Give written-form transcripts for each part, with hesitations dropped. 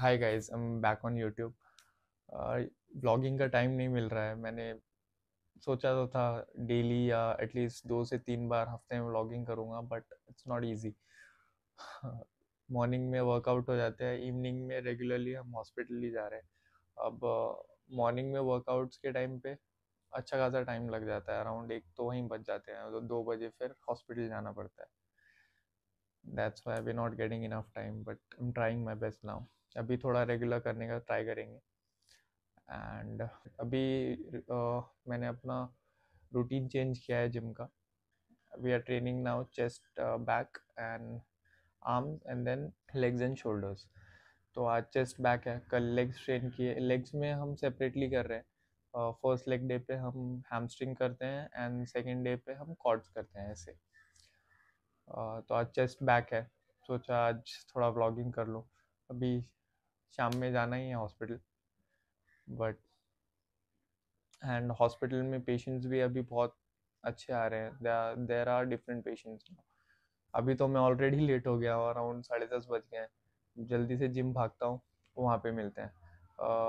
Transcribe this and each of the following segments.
Hi guys, I am back on YouTube. Vlogging का time नहीं मिल रहा है। मैंने सोचा तो था डेली या एटलीस्ट 2 से 3 बार हफ्ते में व्लॉगिंग करूँगा, but it's not easy. Morning में वर्कआउट हो जाते हैं, इवनिंग में रेगुलरली हम हॉस्पिटल ही जा रहे हैं। अब मॉर्निंग में वर्कआउट्स के टाइम पे अच्छा खासा टाइम लग जाता है, अराउंड 1 तो वहीं बच जाते हैं, तो 2 बजे फिर हॉस्पिटल जाना पड़ता है। That's why we not getting enough time, but I am trying my best now. अभी थोड़ा रेगुलर करने का ट्राई करेंगे। एंड अभी मैंने अपना रूटीन चेंज किया है जिम का। We are training now chest, back and arms and then legs and shoulders. तो आज चेस्ट बैक है, कल लेग्स ट्रेन किए। लेग्स में हम सेपरेटली कर रहे हैं। फर्स्ट लेग डे पे हम हैमस्ट्रिंग करते हैं एंड सेकेंड डे पे हम क्वाड्स करते हैं ऐसे। तो आज चेस्ट बैक है, सोचा आज थोड़ा व्लॉगिंग कर लूँ। अभी शाम में जाना ही है हॉस्पिटल, बट एंड हॉस्पिटल में पेशेंट्स भी अभी बहुत अच्छे आ रहे हैं। There are different patients. अभी तो मैं ऑलरेडी लेट हो गया हूँ, अराउंड 10:30 बज गए हैं। जल्दी से जिम भागता हूँ, वहाँ पे मिलते हैं।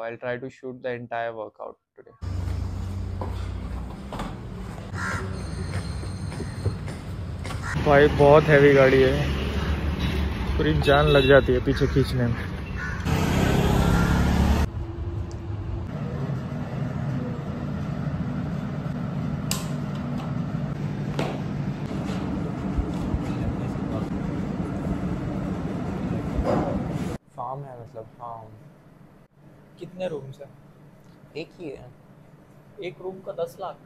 I try to shoot the entire workout today. भाई बहुत हैवी गाड़ी है, पूरी जान लग जाती है पीछे खींचने में। फार्म है मतलब। हाँ, कितने रूम्स हैं? एक ही है। एक रूम का 10 लाख?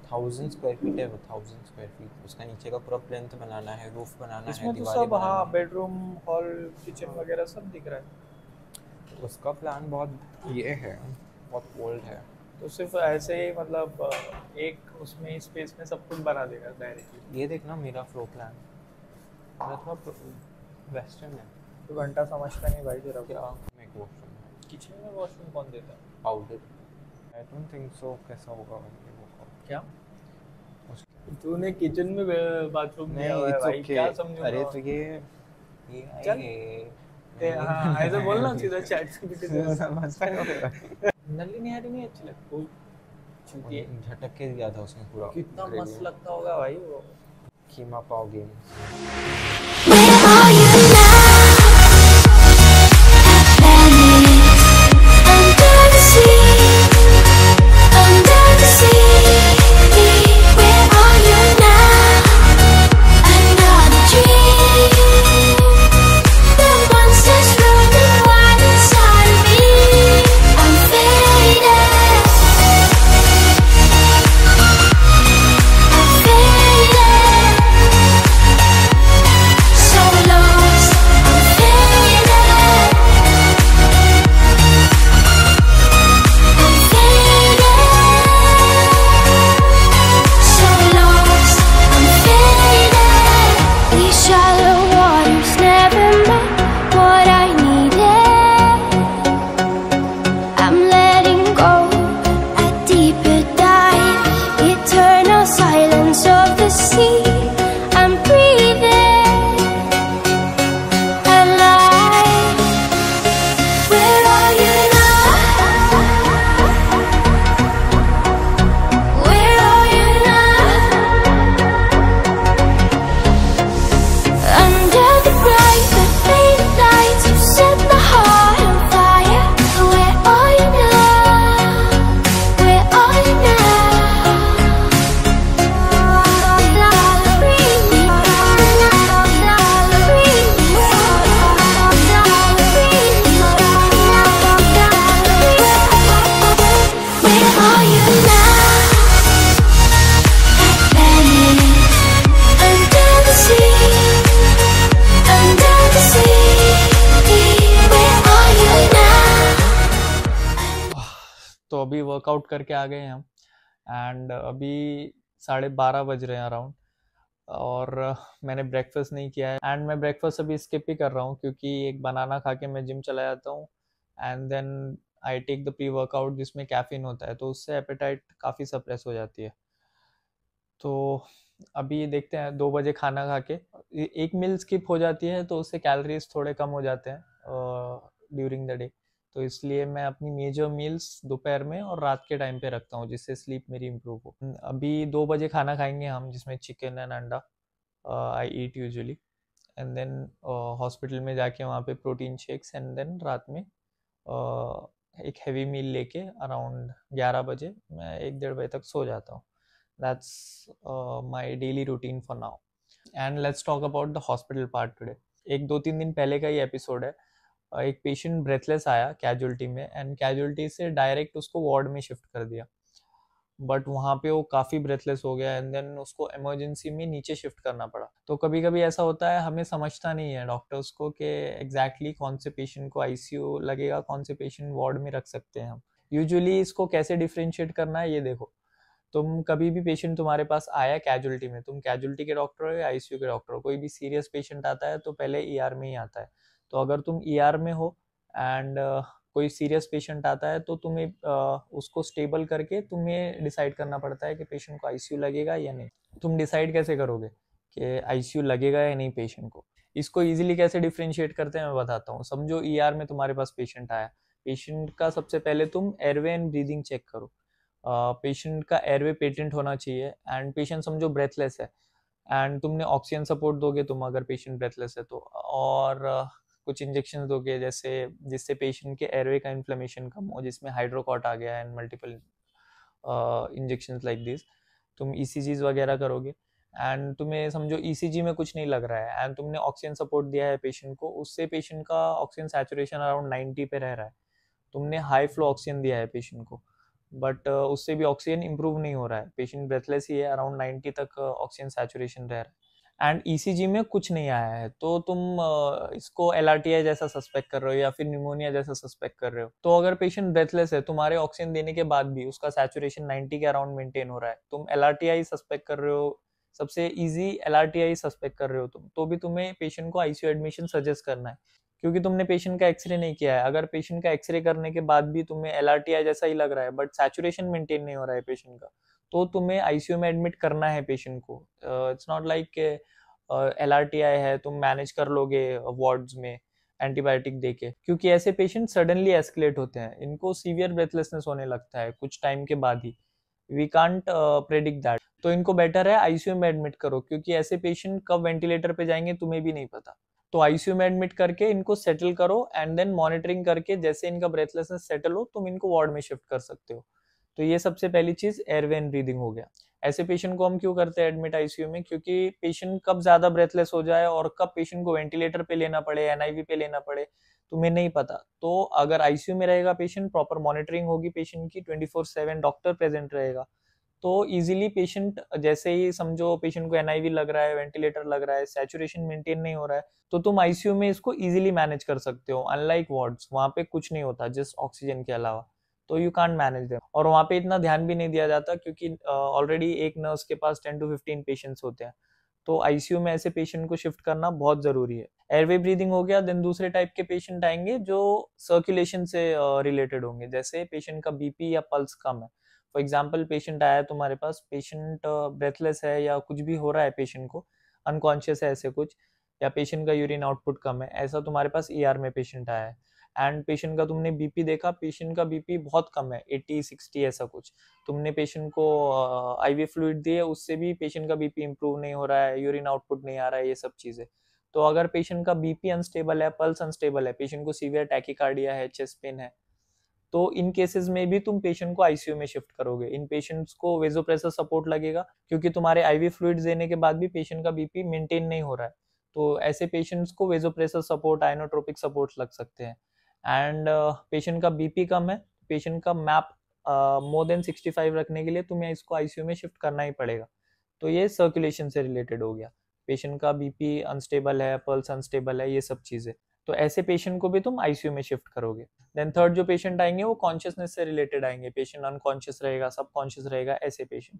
1000 स्क्वायर फीट है वो, 1000 स्क्वायर फीट। उसका नीचे का पूरा प्लेंथ बनाना है, रूफ बनाना है, इसमें तो दीवारें सब, बनानी हाँ, है। बेडरूम, हॉल, किचन वगैरह सब दिख रहा है। तो उसका प्लान बहुत ये है, बहुत ओल्ड है। तो सिर्फ ऐसे ही मतलब एक उसमें स्पेस में सब कुछ बना देगा डायरेक्टली? ये देखना मेरा फ्लो प्लान, मेरा थोड़ा वेस्टर्न है। तो घंटा समझता नहीं भाई तेरा क्या को। मैं एक वॉशरूम है, किचन में वॉशरूम कौन देता है? Powder. I don't think so. कैसा होगा ये वर्कआउट? क्या? उसके तूने किचन में बाथरूम दिया नहीं, हुआ है इट्स भाई, ओके। क्या समझूंगा? अरे तो ये चल, हाँ ऐसे बोलना सीधा चैट जीपीटी से। समझ रहे हो? नली निहारी नहीं अच्छी लगती वो, चूतिए। झटक के दिया था उसने पूरा। कितना ग्रेवी मस्त में लगता होगा भाई वो। कीमा पाव गेम। तो अभी वर्कआउट करके आ गए हम, एंड अभी 12:30 बज रहे हैं अराउंड। और मैंने ब्रेकफास्ट नहीं किया है, एंड मैं ब्रेकफास्ट अभी स्किप ही कर रहा हूँ क्योंकि एक बनाना खा के मैं जिम चला जाता हूँ। And then I take the pre workout जिसमें कैफीन होता है, तो उससे एपेटाइट काफ़ी सप्रेस हो जाती है। तो अभी देखते हैं, 2 बजे खाना खा के एक मील स्किप हो जाती है तो उससे कैलोरीज थोड़े कम हो जाते हैं ड्यूरिंग द डे, तो इसलिए मैं अपनी मेजर मील्स दोपहर में और रात के टाइम पे रखता हूँ जिससे स्लीप मेरी इम्प्रूव हो। अभी 2 बजे खाना खाएंगे हम जिसमें चिकन एंड अंडा आई ईट यूजुअली, एंड देन हॉस्पिटल में जाके वहाँ पे प्रोटीन शेक्स, एंड देन रात में एक हैवी मील लेके अराउंड 11 बजे मैं 1-1:30 बजे तक सो जाता हूँ। That's my daily routine for now. And let's talk about the hospital part today. एक 2-3 दिन पहले का ही एपिसोड है। एक पेशेंट ब्रेथलेस आया कैजुअल्टी में, एंड कैजुअल्टी से डायरेक्ट उसको वार्ड में शिफ्ट कर दिया, बट वहाँ पे वो काफ़ी ब्रेथलेस हो गया, एंड देन उसको इमरजेंसी में नीचे शिफ्ट करना पड़ा। तो कभी कभी ऐसा होता है, हमें समझता नहीं है डॉक्टर्स को कि एग्जैक्टली कौन से पेशेंट को आईसीयू लगेगा, कौन से पेशेंट वार्ड में रख सकते हैं हम। यूजुअली इसको कैसे डिफ्रेंशिएट करना है ये देखो। तुम कभी भी पेशेंट तुम्हारे पास आया कैजुअल्टी में, तुम कैजुअल्टी के डॉक्टर हो या आईसीयू के डॉक्टर हो, कोई भी सीरियस पेशेंट आता है तो पहले ईआर में ही आता है। तो अगर तुम ईआर में हो एंड कोई सीरियस पेशेंट आता है तो तुम्हें उसको स्टेबल करके तुम्हें डिसाइड करना पड़ता है कि पेशेंट को आईसीयू लगेगा या नहीं। तुम डिसाइड कैसे करोगे कि आईसीयू लगेगा या नहीं पेशेंट को? इसको इजीली कैसे डिफ्रेंशिएट करते हैं मैं बताता हूँ। समझो ईआर में तुम्हारे पास पेशेंट आया, पेशेंट का सबसे पहले तुम एयरवे एंड ब्रीदिंग चेक करो। पेशेंट का एयरवे पेटेंट होना चाहिए, एंड पेशेंट समझो ब्रेथलेस है, एंड तुमने ऑक्सीजन सपोर्ट दोगे तुम अगर पेशेंट ब्रेथलेस है तो, और कुछ इंजेक्शन दोगे जैसे जिससे पेशेंट के एयरवे का इन्फ्लेमेशन कम हो, जिसमें हाइड्रोकॉट आ गया and multiple injection like this. तुम ईसीजीज वगैरह करोगे, एंड तुम्हें समझो ईसीजी में कुछ नहीं लग रहा है एंड तुमने ऑक्सीजन सपोर्ट दिया है पेशेंट को, उससे पेशेंट का ऑक्सीजन सैचुरेशन अराउंड 90 पे रह रहा है। तुमने हाई फ्लो ऑक्सीजन दिया है पेशेंट को, बट उससे भी ऑक्सीजन इंप्रूव नहीं हो रहा है, पेशेंट ब्रेथलेस ही है, अराउंड 90 तक ऑक्सीजन सैचुरेशन रह रहा है, एंड ईसीजी में कुछ नहीं आया है, तो तुम इसको एलआरटीआई जैसा सस्पेक्ट कर रहे हो या फिर न्यूमोनिया जैसा सस्पेक्ट कर रहे हो। तो अगर पेशेंट ब्रेथलेस है, तुम्हारे ऑक्सीजन देने के बाद भी उसका सैचुरेशन 90 के अराउंड मेंटेन हो रहा है, तुम एलआरटीआई सस्पेक्ट कर रहे हो, सबसे इजी एलआरटीआई सस्पेक्ट कर रहे हो तुम, तो भी तुम्हें पेशेंट को आईसीयू एडमिशन सजेस्ट करना है, क्योंकि तुमने पेशेंट का एक्सरे नहीं किया है। अगर पेशेंट का एक्सरे करने के बाद भी तुम्हें एलआरटीआई जैसा ही लग रहा है बट सैचुरेशन मेंटेन नहीं हो रहा है पेशेंट का, तो तुम्हें आईसीयू में एडमिट करना है पेशेंट को। इट्स नॉट लाइक एलआरटीआई है तुम मैनेज कर लोगे वार्ड्स में एंटीबायोटिक देके, क्योंकि ऐसे पेशेंट सडनली एस्केलेट होते हैं, इनको सीवियर ब्रेथलेसनेस होने लगता है कुछ टाइम के बाद ही, वी कांट प्रेडिक्ट दैट। तो इनको बेटर है आईसीयू में एडमिट करो, क्योंकि ऐसे पेशेंट कब वेंटिलेटर पे जाएंगे तुम्हें भी नहीं पता। तो आईसीयू में एडमिट करके इनको सेटल करो, एंड देन मॉनिटरिंग करके जैसे इनका ब्रेथलेसनेस सेटल हो तुम इनको वार्ड में शिफ्ट कर सकते हो। तो ये सबसे पहली चीज एयरवे एंड ब्रीदिंग हो गया। ऐसे पेशेंट को हम क्यों करते हैं एडमिट आईसीयू में? क्योंकि पेशेंट कब ज्यादा ब्रेथलेस हो जाए और कब पेशेंट को वेंटिलेटर पे लेना पड़े, एनआईवी पे लेना पड़े, तुम्हें नहीं पता। तो अगर आईसीयू में रहेगा पेशेंट, प्रॉपर मॉनिटरिंग होगी पेशेंट की, 24/7 डॉक्टर प्रेजेंट रहेगा, तो इजीली पेशेंट जैसे ही समझो पेशेंट को एनआईवी लग रहा है, वेंटिलेटर लग रहा है, सैचुरेशन मेंटेन नहीं हो रहा है, तो तुम आईसीयू में इसको इजीली मैनेज कर सकते हो। अनलाइक वार्ड्स, वहां पे कुछ नहीं होता जस्ट ऑक्सीजन के अलावा, तो यू कांट मैनेज देम, और वहां पे इतना ध्यान भी नहीं दिया जाता क्योंकि ऑलरेडी एक नर्स के पास 10 to 15 पेशेंट्स होते हैं। तो आईसीयू में ऐसे पेशेंट को शिफ्ट करना बहुत जरूरी है। एयरवे ब्रीदिंग हो गया। देन दूसरे टाइप के पेशेंट आएंगे जो सर्कुलेशन से रिलेटेड होंगे, जैसे पेशेंट का बीपी या पल्स कम है। फॉर एग्जाम्पल पेशेंट आया तुम्हारे पास, पेशेंट ब्रेथलेस है या कुछ भी हो रहा है पेशेंट को, अनकॉन्शियस है ऐसे कुछ, या पेशेंट का यूरिन आउटपुट कम है, ऐसा तुम्हारे पास ईआर में पेशेंट आया है, एंड पेशेंट का तुमने बीपी देखा, पेशेंट का बीपी बहुत कम है, 80-60 ऐसा कुछ, तुमने पेशेंट को आईवी फ्लूइड दिए, उससे भी पेशेंट का बीपी इंप्रूव नहीं हो रहा है, यूरिन आउटपुट नहीं आ रहा है, ये सब चीजें। तो अगर पेशेंट का बीपी अनस्टेबल है, पल्स अनस्टेबल है, पेशेंट को सीवियर टैकीकार्डिया है, चेस्ट पेन है, तो इन केसेस में भी तुम पेशेंट को आईसीयू में शिफ्ट करोगे। इन पेशेंट्स को वेजोप्रेसर सपोर्ट लगेगा, क्योंकि तुम्हारे आईवी फ्लूइड्स देने के बाद भी पेशेंट का बीपी मेंटेन नहीं हो रहा है, तो ऐसे पेशेंट्स को वेजोप्रेसर सपोर्ट, आइनोट्रोपिक सपोर्ट लग सकते हैं। एंड पेशेंट का बीपी कम है, पेशेंट का मैप मोर देन 65 रखने के लिए तुम्हें इसको आईसीयू में शिफ्ट करना ही पड़ेगा। तो ये सर्कुलेशन से रिलेटेड हो गया, पेशेंट का बीपी अनस्टेबल है, पल्स अनस्टेबल है, ये सब चीजें, तो ऐसे पेशेंट को भी तुम आईसीयू में शिफ्ट करोगे। देन थर्ड जो पेशेंट आएंगे वो कॉन्शियसनेस से रिलेटेड आएंगे, पेशेंट अनकॉन्शियस रहेगा, सब कॉन्शियस रहेगा, ऐसे पेशेंट।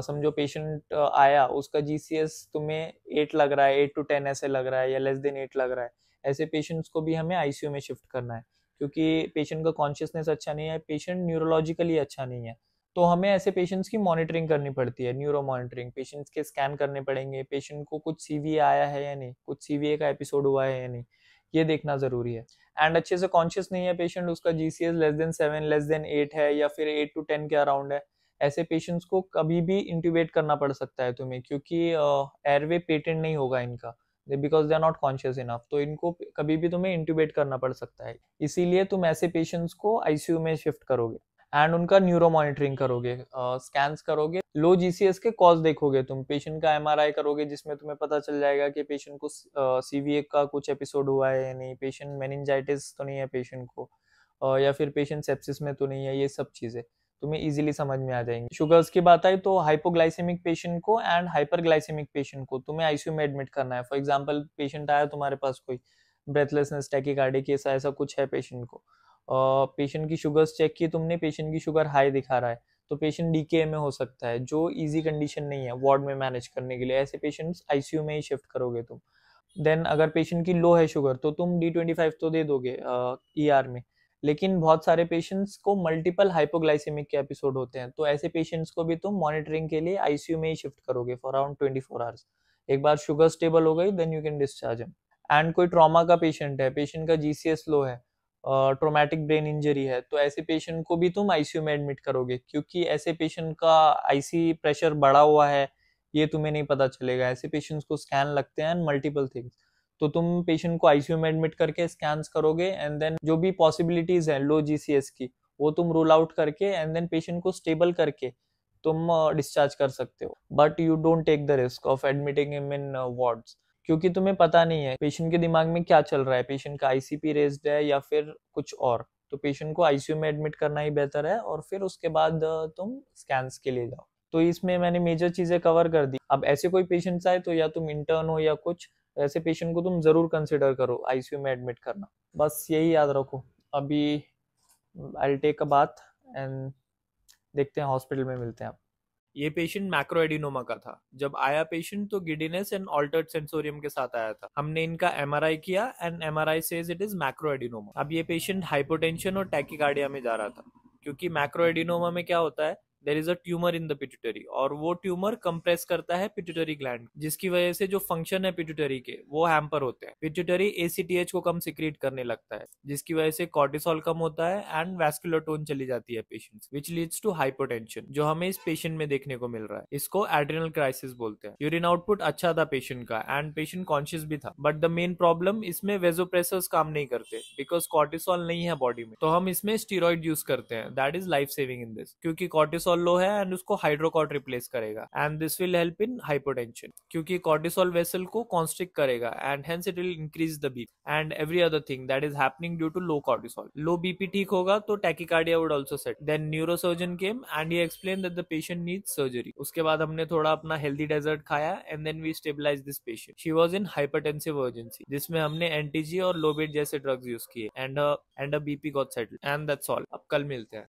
समझो पेशेंट आया, उसका जीसीएस तुम्हें 8 लग रहा है, 8 to 10 ऐसे लग रहा है, या लेस देन 8 लग रहा है, ऐसे पेशेंट्स को भी हमें आईसीयू में शिफ्ट करना है, क्योंकि पेशेंट का कॉन्शियसनेस अच्छा नहीं है, पेशेंट न्यूरोलॉजिकली अच्छा नहीं है, तो हमें ऐसे पेशेंट्स की मॉनिटरिंग करनी पड़ती है, न्यूरो मॉनिटरिंग, पेशेंट्स के स्कैन करने पड़ेंगे, पेशेंट को कुछ सीवीए आया है या नहीं, कुछ सीवीए का एपिसोड हुआ है या नहीं, ये देखना ज़रूरी है। एंड अच्छे से कॉन्शियस नहीं है पेशेंट, उसका GCS less than 7 less than 8 है या फिर 8 to 10 के अराउंड है, ऐसे पेशेंट्स को कभी भी इंट्यूबेट करना पड़ सकता है तुम्हें, क्योंकि एयरवे पेटेंट नहीं होगा इनका, because they are not conscious enough, तो इनको कभी भी तुम्हें इंट्यूबेट करना पड़ सकता है। इसीलिए तुम ऐसे पेशेंट्स को आईसीयू में शिफ्ट करोगे एंड उनका न्यूरो मॉनिटरिंग करोगे, स्कैन्स करोगे, लो जीसीएस के कॉज देखोगे, तुम पेशेंट का एमआरआई करोगे जिसमें तुम्हें पता चल जाएगा कि पेशेंट को सीवीए का कुछ एपिसोड हुआ है या नहीं, पेशेंट मेनिंजाइटिस तो नहीं है पेशेंट को, या फिर पेशेंट सेप्सिस में तो नहीं है, ये सब चीजें तुम्हें इजीली समझ में आ जाएंगी। शुगर्स की बात आई तो हाइपोग्लाइसेमिक पेशेंट को एंड हाइपरग्लाइसेमिक पेशेंट को तुम्हें आईसीयू में एडमिट करना है। फॉर एग्जांपल पेशेंट आया तुम्हारे पास कोई ब्रेथलेसनेस टैकीकार्डिक ऐसा ऐसा कुछ है पेशेंट को, पेशेंट की शुगर्स चेक की तुमने, पेशेंट की शुगर हाई दिखा रहा है, तो पेशेंट डीके में हो सकता है, जो इजी कंडीशन नहीं है वार्ड में मैनेज करने के लिए, ऐसे पेशेंट्स आईसीयू में ही शिफ्ट करोगे तुम। देन अगर पेशेंट की लो है शुगर तो तुम D25 तो दे दोगे ईआर में, लेकिन बहुत सारे पेशेंट्स को मल्टीपल हाइपोग्लाइसेमिक के एपिसोड होते हैं, तो ऐसे पेशेंट्स को भी तुम मॉनिटरिंग के लिए आईसीयू में ही शिफ्ट करोगे फॉर अराउंड 24 आवर्स। एक बार शुगर स्टेबल हो गई then you can discharge him. And कोई ट्रॉमा का पेशेंट है, पेशेंट का जीसीएस लो है, ट्रोमैटिक ब्रेन इंजरी है, तो ऐसे पेशेंट को भी तुम आईसीयू में एडमिट करोगे, क्योंकि ऐसे पेशेंट का आईसी प्रेशर बढ़ा हुआ है ये तुम्हें नहीं पता चलेगा। ऐसे पेशेंट्स को स्कैन लगते हैं मल्टीपल थिंग्स, तो तुम पेशेंट को आईसीयू में एडमिट करके स्कैन्स करोगे एंड देन जो भी पॉसिबिलिटीज है लो जीसीएस की वो तुम रूल आउट करके एंड देन पेशेंट को स्टेबल करके तुम डिस्चार्ज कर सकते हो। But you don't take the risk of admitting him in wards, क्योंकि तुम्हें पता नहीं है पेशेंट के दिमाग में क्या चल रहा है, पेशेंट का आईसीपी रेज्ड है या फिर कुछ और, तो पेशेंट को आईसीयू में एडमिट करना ही बेहतर है और फिर उसके बाद तुम स्कैन्स के लिए जाओ। तो इसमें मैंने मेजर चीजें कवर कर दी। अब ऐसे कोई पेशेंट्स आए तो या तुम इंटर्न हो या कुछ, ऐसे पेशेंट को तुम जरूर कंसिडर करो आईसीयू में एडमिट करना, बस यही याद रखो। अभी I take a bath and देखते हैं, हॉस्पिटल में मिलते हैं। ये पेशेंट मैक्रो एडिनोमा का था। जब आया पेशेंट तो गिडीनेस एंड ऑल्टर्ड सेंसोरियम के साथ आया था। हमने इनका एमआरआई किया and MRI says it is macro adenoma. अब ये पेशेंट हाइपोटेंशन और टैकीकार्डिया में जा रहा था, क्योंकि मैक्रो एडिनोमा में क्या होता है, there is a tumour in the pituitary और वो ट्यूमर कंप्रेस करता है पिट्यूटरी ग्लैंड, जिसकी वजह से जो फंक्शन है पिट्यूटरी के वो हैम्पर होते हैं। पिट्यूटरी एसीटीएच को कम सिक्रीट करने लगता है, जिसकी वजह से कॉर्टिसोल कम होता है एंड वैस्कुलर टोन चली जाती है patients, which leads to hypotension, जो हमें इस पेशेंट में देखने को मिल रहा है। इसको एड्रिनल क्राइसिस बोलते हैं। यूरिन आउटपुट अच्छा था पेशेंट का एंड पेशेंट कॉन्शियस भी था, बट द मेन प्रॉब्लम इसमें वेजोप्रेसर्स काम नहीं करते बिकॉज कॉर्टिसोल नहीं है बॉडी में, तो हम इसमें स्टीरॉइड यूज करते हैं, that is life saving in this, क्योंकि कॉर्टिसोल लो है एंड उसको हाइड्रोकॉर्ट रिप्लेस करेगा and this will help in hypotension, क्योंकि कॉर्टिसोल वेसल को कॉन्स्ट्रिक्ट करेगा and hence it will increase the BP and every other thing that is happening due to low cortisol. Low BP ठीक होगा तो tachycardia would also set. Then neurosurgeon came and he explain that the patient needs surgery. उसके बाद हमने थोड़ा अपना healthy dessert खाया and then we stabilize this patient. She was in hypertensive urgency, जिसमें हमने एंटीजी और लोबेट जैसे ड्रग्स यूज किए and a BP got settled and that's all. अब कल मिलते हैं।